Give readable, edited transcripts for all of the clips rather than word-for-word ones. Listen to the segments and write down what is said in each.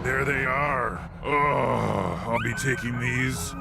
There they are. Oh, I'll be taking these.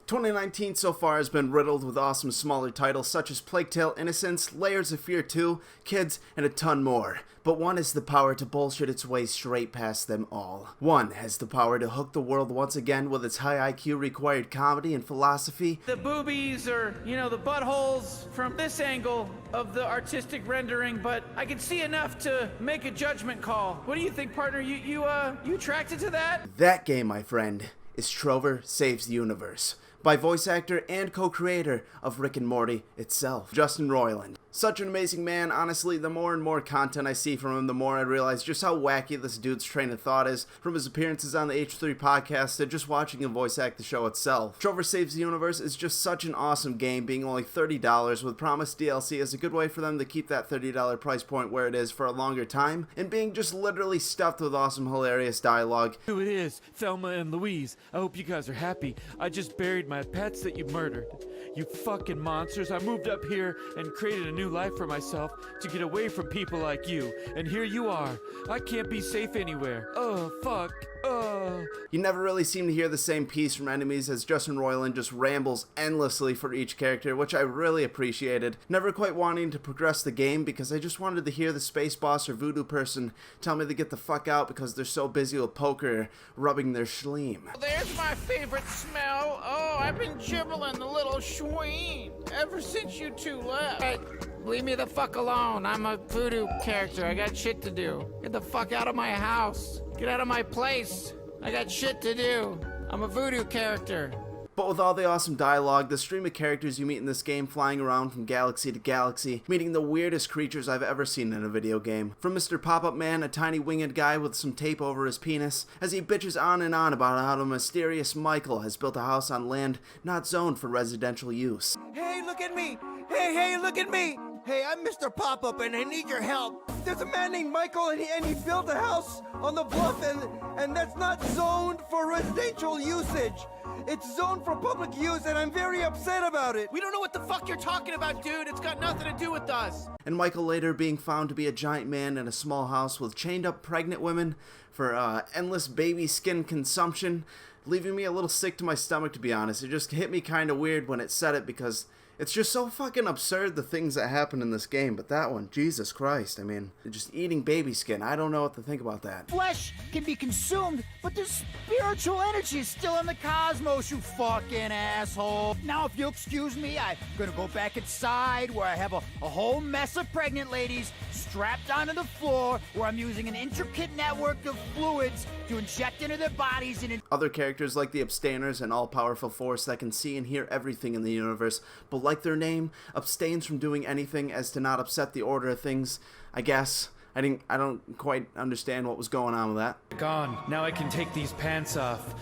2019 so far has been riddled with awesome smaller titles such as Plague Tale Innocence, Layers of Fear 2, Kids, and a ton more. But one has the power to bullshit its way straight past them all. One has the power to hook the world once again with its high IQ required comedy and philosophy. The boobies or, the buttholes from this angle of the artistic rendering, but I can see enough to make a judgment call. What do you think, partner? You attracted to that? That game, my friend, is Trover Saves the Universe, by voice actor and co-creator of Rick and Morty itself, Justin Roiland. Such an amazing man. Honestly, the more and more content I see from him, the more I realize just how wacky this dude's train of thought is, from his appearances on the H3 podcast to just watching him voice act the show itself. Trover Saves the Universe is just such an awesome game, being only $30 with promised DLC is a good way for them to keep that $30 price point where it is for a longer time, and being just literally stuffed with awesome, hilarious dialogue. Who it is, Thelma and Louise. I hope you guys are happy. I just buried my pets that you murdered. You fucking monsters. I moved up here and created a new life for myself to get away from people like you. And here you are. I can't be safe anywhere. Oh, fuck. You never really seem to hear the same piece from enemies, as Justin Roiland just rambles endlessly for each character, which I really appreciated. Never quite wanting to progress the game because I just wanted to hear the space boss or voodoo person tell me to get the fuck out because they're so busy with poker rubbing their schleem. There's my favorite smell. Oh, I've been jibbling the little schween ever since you two left. Hey, leave me the fuck alone. I'm a voodoo character. I got shit to do. Get the fuck out of my house. Get out of my place. I got shit to do. I'm a voodoo character. But with all the awesome dialogue, the stream of characters you meet in this game flying around from galaxy to galaxy, meeting the weirdest creatures I've ever seen in a video game. From Mr. Pop-Up Man, a tiny winged guy with some tape over his penis, as he bitches on and on about how the mysterious Michael has built a house on land not zoned for residential use. Hey, look at me! Hey, look at me! Hey, I'm Mr. Pop-Up and I need your help. There's a man named Michael and he built a house on the bluff and that's not zoned for residential usage. It's zoned for public use and I'm very upset about it. We don't know what the fuck you're talking about, dude. It's got nothing to do with us. And Michael later being found to be a giant man in a small house with chained up pregnant women for endless baby skin consumption, leaving me a little sick to my stomach, to be honest. It just hit me kind of weird when it said it because it's just so fucking absurd, the things that happen in this game. But that one, Jesus Christ, I mean, just eating baby skin. I don't know what to think about that. Flesh can be consumed, but the spiritual energy is still in the cosmos, you fucking asshole. Now, if you'll excuse me, I'm gonna go back inside where I have a whole mess of pregnant ladies strapped onto the floor, where I'm using an intricate network of fluids to inject into their bodies and other characters like the Abstainers, an all-powerful force that can see and hear everything in the universe, but like their name, abstains from doing anything as to not upset the order of things, I guess. I don't quite understand what was going on with that. Gone. Now I can take these pants off.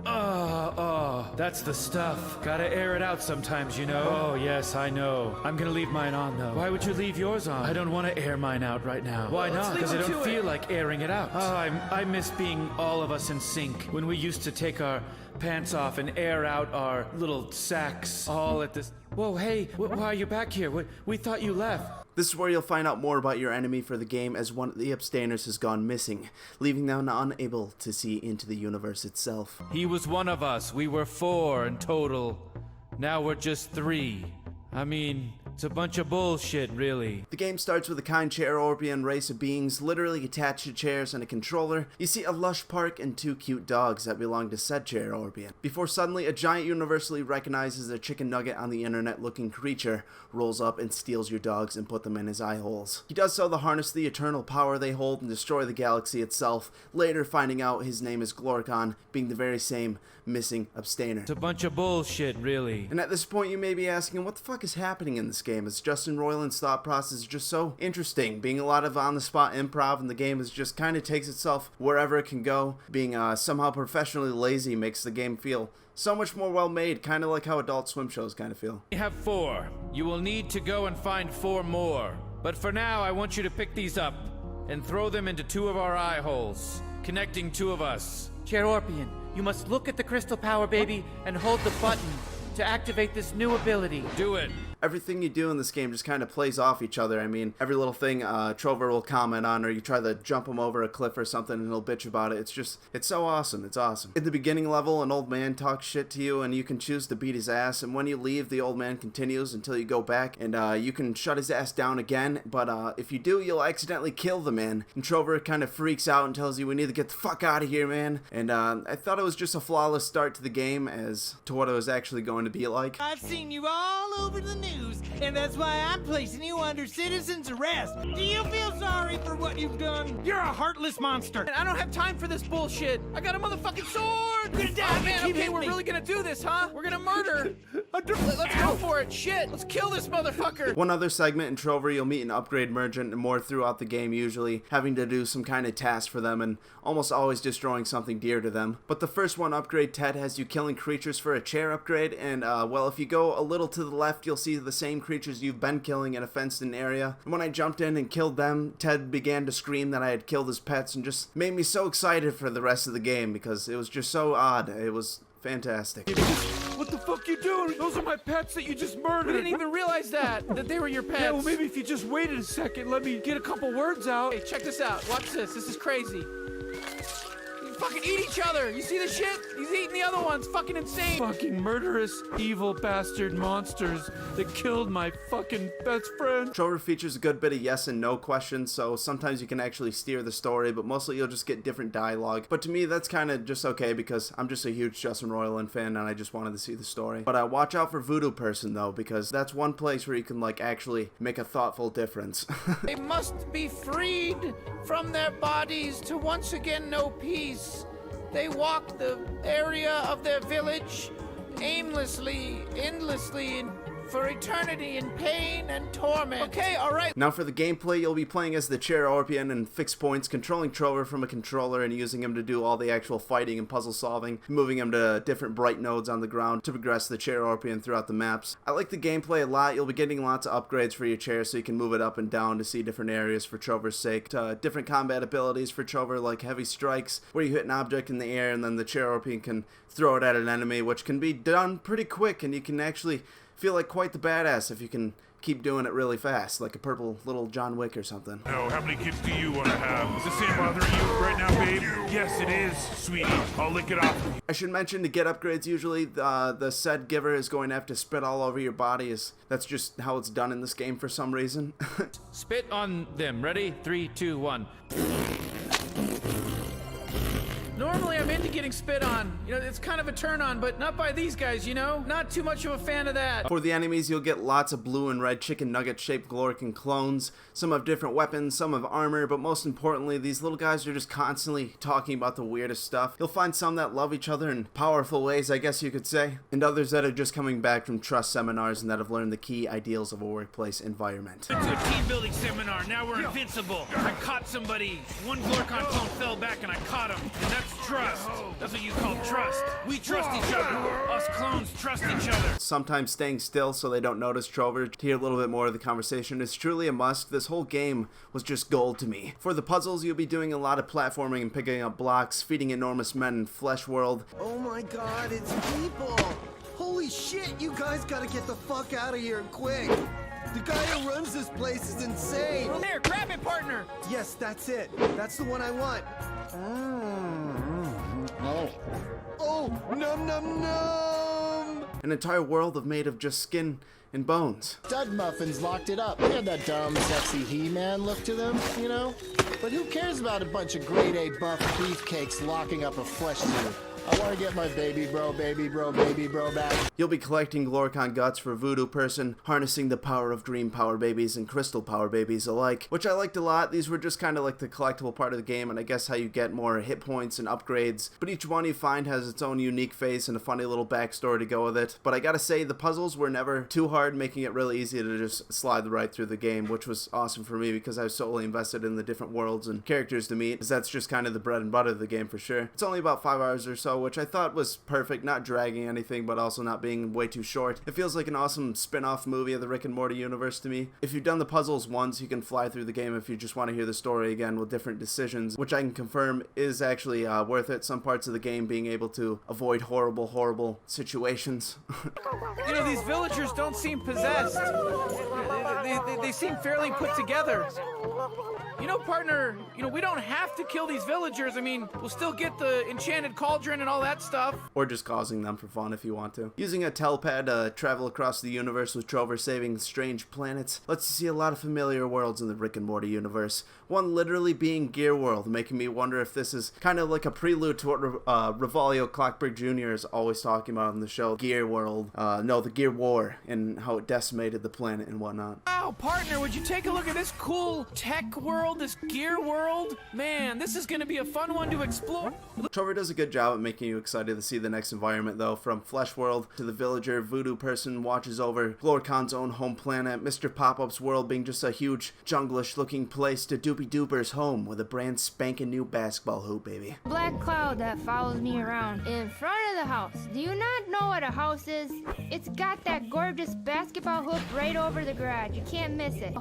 That's the stuff. Gotta air it out sometimes, you know. Oh, yes, I know. I'm gonna leave mine on, though. Why would you leave yours on? I don't want to air mine out right now. Why not? Because I don't feel like airing it out. Oh, I miss being all of us in sync. When we used to take our pants off and air out our little sacks all at this... Whoa, hey, why are you back here? We thought you left. This is where you'll find out more about your enemy for the game, as one of the Abstainers has gone missing, leaving them unable to see into the universe itself. He was one of us. We were 4 in total. Now we're just 3. I mean, it's a bunch of bullshit, really. The game starts with a kind Chairorbian race of beings literally attached to chairs and a controller. You see a lush park and 2 cute dogs that belong to said Chairorbian, before suddenly a giant universally recognizes a chicken nugget on the internet looking creature rolls up and steals your dogs and put them in his eye holes. He does so to harness the eternal power they hold and destroy the galaxy itself, later finding out his name is Gloricon, being the very same missing Abstainer. It's a bunch of bullshit, really. And at this point you may be asking, what the fuck is happening in this game? As Justin Roiland's thought process is just so interesting, being a lot of on-the-spot improv, and the game is just kind of takes itself wherever it can go. Being somehow professionally lazy makes the game feel so much more well-made, kind of like how Adult Swim shows kind of feel. We have 4. You will need to go and find 4 more. But for now, I want you to pick these up and throw them into 2 of our eye holes, connecting 2 of us. Chairorbian, you must look at the crystal power, baby, and hold the button to activate this new ability. Do it. everything you do in this game just kind of plays off each other. I mean, every little thing Trover will comment on, or you try to jump him over a cliff or something and he'll bitch about it. It's so awesome. It's awesome. In the beginning level, an old man talks shit to you and you can choose to beat his ass, and when you leave, the old man continues until you go back, and you can shut his ass down again, but if you do, you'll accidentally kill the man, and Trover kind of freaks out and tells you, we need to get the fuck out of here, man. And I thought it was just a flawless start to the game as to what it was actually going to be like. I've seen you all over the news, and that's why I'm placing you under citizen's arrest. Do you feel sorry for what you've done? You're a heartless monster. I don't have time for this bullshit. I got a motherfucking sword. You're gonna die. Oh, man, Keep okay, hitting we're me. really gonna do this, huh? We're gonna murder. Let's go for it. Shit, let's kill this motherfucker. One other segment in Trover, you'll meet an upgrade merchant and more throughout the game, usually having to do some kind of task for them and almost always destroying something dear to them. But the first one, Upgrade Ted, has you killing creatures for a chair upgrade, and well, if you go a little to the left, you'll see the same creatures you've been killing in a fenced-in area. And when I jumped in and killed them, Ted began to scream that I had killed his pets and just made me so excited for the rest of the game because it was just so odd. It was fantastic. What the fuck you doing? Those are my pets that you just murdered. We didn't even realize that they were your pets. Yeah, well, maybe if you just waited a second, let me get a couple words out. Hey, check this out. Watch this. This is crazy. You fucking eat each other. You see this shit? He's eating the other ones. Fucking insane. Fucking murderous, evil bastard monsters that killed my fucking best friend. Trover features a good bit of yes and no questions, so sometimes you can actually steer the story, but mostly you'll just get different dialogue. But to me, that's kind of just okay because I'm just a huge Justin Roiland fan and I just wanted to see the story. But watch out for Voodoo Person though, because that's one place where you can like actually make a thoughtful difference. They must be freed from their bodies to once again know peace. They walk the area of their village aimlessly, endlessly, and for eternity in pain and torment. Okay, alright. Now for the gameplay, you'll be playing as the Cherorpian and fixed points, controlling Trover from a controller and using him to do all the actual fighting and puzzle solving, moving him to different bright nodes on the ground to progress the Cherorpian throughout the maps. I like the gameplay a lot. You'll be getting lots of upgrades for your chair so you can move it up and down to see different areas for Trover's sake. Different combat abilities for Trover like heavy strikes, where you hit an object in the air and then the Cherorpian can throw it at an enemy, which can be done pretty quick and you can actually feel like quite the badass if you can keep doing it really fast, like a purple little John Wick or something. No, how many kids do you want to have? Is this hand bothering you right now, babe? Yes, it is, sweetie. I'll lick it off. I should mention to get upgrades, usually the said giver is going to have to spit all over your body. That's just how it's done in this game for some reason. Spit on them. Ready? 3, 2, 1. Normally I'm into getting spit on. You know, it's kind of a turn on, but not by these guys, you know? Not too much of a fan of that. For the enemies, you'll get lots of blue and red chicken nugget shaped Glorican clones. Some have different weapons, some have armor, but most importantly, these little guys are just constantly talking about the weirdest stuff. You'll find some that love each other in powerful ways, I guess you could say, and others that are just coming back from trust seminars and that have learned the key ideals of a workplace environment. To a team building seminar, now we're invincible. I caught somebody. One Glorcon clone fell back and I caught him. And that's trust. That's what you call trust. We trust each other. Us clones trust each other. Sometimes staying still so they don't notice Trover to hear a little bit more of the conversation is truly a must. This whole game was just gold to me. For the puzzles, you'll be doing a lot of platforming and picking up blocks, feeding enormous men in Flesh World. Oh my god, it's people! Holy shit, you guys gotta get the fuck out of here and quick! The guy who runs this place is insane! There, grab it, partner! Yes, that's it. That's the one I want. Oh, num num num! An entire world made of just skin and bones. Stud Muffins locked it up. They had that dumb, sexy He-Man look to them, you know? But who cares about a bunch of grade A buff beefcakes locking up a flesh suit? I want to get my baby bro back. You'll be collecting Glorcon guts for Voodoo Person, harnessing the power of Dream Power Babies and Crystal Power Babies alike, which I liked a lot. These were just kind of like the collectible part of the game, and I guess how you get more hit points and upgrades, but each one you find has its own unique face and a funny little backstory to go with it. But I gotta say, the puzzles were never too hard, making it really easy to just slide right through the game, which was awesome for me because I was solely invested in the different worlds and characters to meet, because that's just kind of the bread and butter of the game for sure. It's only about 5 hours or so which I thought was perfect, not dragging anything, but also not being way too short. It feels like an awesome spin-off movie of the Rick and Morty universe to me. If you've done the puzzles once, you can fly through the game if you just want to hear the story again with different decisions, which I can confirm is actually worth it. Some parts of the game being able to avoid horrible situations. You know, these villagers don't seem possessed. They seem fairly put together. You know, partner, we don't have to kill these villagers. I mean, we'll still get the enchanted cauldron and all that stuff. Or just causing them for fun if you want to. Using a telepad to travel across the universe with Trover saving strange planets lets you see a lot of familiar worlds in the Rick and Morty universe. One literally being Gear World, making me wonder if this is kind of like a prelude to what Revalio Clockberg Jr. is always talking about in the show, Gear World. No, the Gear War, and how it decimated the planet and whatnot. Wow, partner, would you take a look at this cool tech world, this gear world? Man, this is gonna be a fun one to explore. Trover does a good job at making you excited to see the next environment though, from Flesh World to the villager voodoo person watches over Glorcon's own home planet, Mr. Pop-Up's world being just a huge junglish looking place to Doopy Dooper's home with a brand spanking new basketball hoop, baby. Black cloud that follows me around in front of the house. Do you not know what a house is? It's got that gorgeous basketball hoop right over the garage. You can't miss it.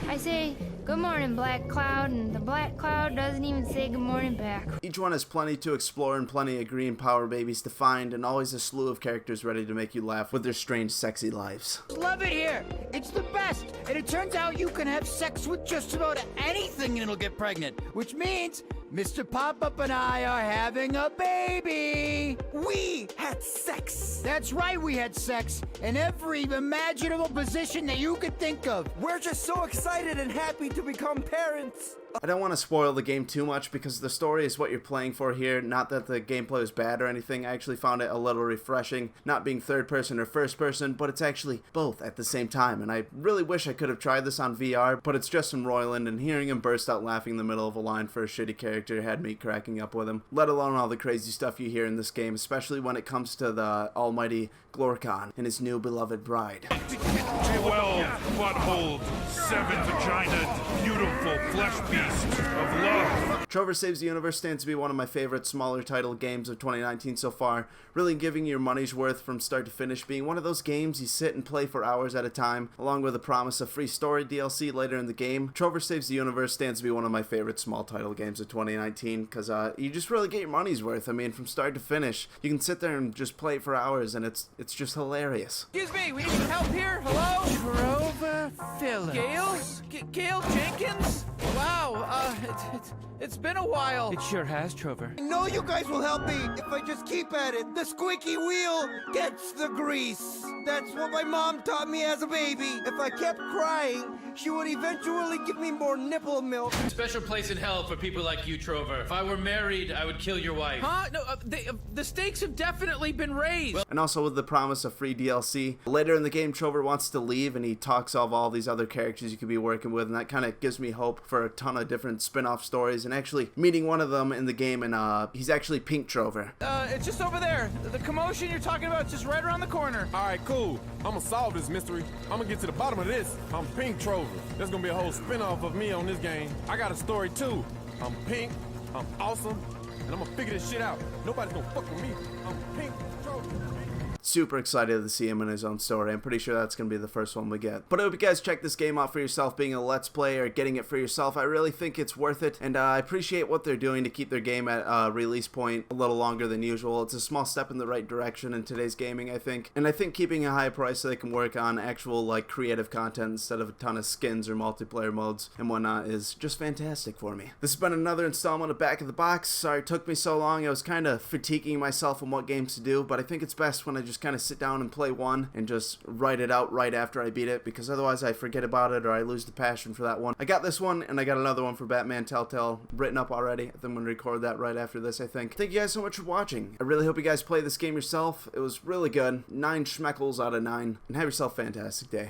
I say, good morning, Black Cloud, and the Black Cloud doesn't even say good morning back. Each one has plenty to explore and plenty of green power babies to find, and always a slew of characters ready to make you laugh with their strange, sexy lives. Love it here. It's the best. And it turns out you can have sex with just about anything and it'll get pregnant. Which means Mr. Pop-Up and I are having a baby. We had sex. That's right, we had sex in every imaginable position that you could think of. We're just so excited and happy to become parents. I don't want to spoil the game too much because the story is what you're playing for here. Not that the gameplay was bad or anything. I actually found it a little refreshing, not being third person or first person, but it's actually both at the same time. And I really wish I could have tried this on VR, but it's Justin Roiland, and hearing him burst out laughing in the middle of a line for a shitty character had me cracking up with him. Let alone all the crazy stuff you hear in this game, especially when it comes to the almighty Glorcon and his new beloved bride. 12 buttholed, 7 vagina, beautiful flesh beast of love. Trover Saves the Universe stands to be one of my favorite smaller title games of 2019 so far, really giving you your money's worth from start to finish, being one of those games you sit and play for hours at a time, along with the promise of free story DLC later in the game. Trover Saves the Universe stands to be one of my favorite small title games of 2019, because you just really get your money's worth. I mean, from start to finish, you can sit there and just play it for hours, and it's just hilarious. Excuse me, we need some help here. Hello? Trover Phillips. Gail? Gail Jenkins? Wow, it's been a while. It sure has, Trover. I know you guys will help me if I just keep at it. The squeaky wheel gets the grease. That's what my mom taught me as a baby. If I kept crying, she would eventually give me more nipple milk. Special place in hell for people like you, Trover. If I were married, I would kill your wife. Huh? No, the stakes have definitely been raised. And also with the promise of free DLC. Later in the game, Trover wants to leave, and he talks of all these other characters you could be working with, and that kind of gives me hope for a ton of different spin-off stories, and actually meeting one of them in the game, and he's actually Pink Trover. It's just over there. The commotion you're talking about is just right around the corner. All right, cool. I'm gonna solve this mystery. I'm gonna get to the bottom of this. I'm Pink Trover. There's gonna be a whole spin-off of me on this game. I got a story too. I'm pink, I'm awesome, and I'm gonna figure this shit out. Nobody's gonna fuck with me. I'm Pink Trover. Super excited to see him in his own story. I'm pretty sure that's going to be the first one we get. But I hope you guys check this game out for yourself, being a Let's Play or getting it for yourself. I really think it's worth it, and I appreciate what they're doing to keep their game at release point a little longer than usual. It's a small step in the right direction in today's gaming, I think. And I think keeping a high price so they can work on actual, like, creative content instead of a ton of skins or multiplayer modes and whatnot is just fantastic for me. This has been another installment of Back of the Box. Sorry it took me so long. I was kind of fatiguing myself on what games to do, but I think it's best when I just kind of sit down and play one and just write it out right after I beat it, because otherwise I forget about it or I lose the passion for that one. I got this one, and I got another one for Batman Telltale written up already. I'm going to record that right after this, I think. Thank you guys so much for watching. I really hope you guys play this game yourself. It was really good. 9 schmeckles out of 9. And have yourself a fantastic day.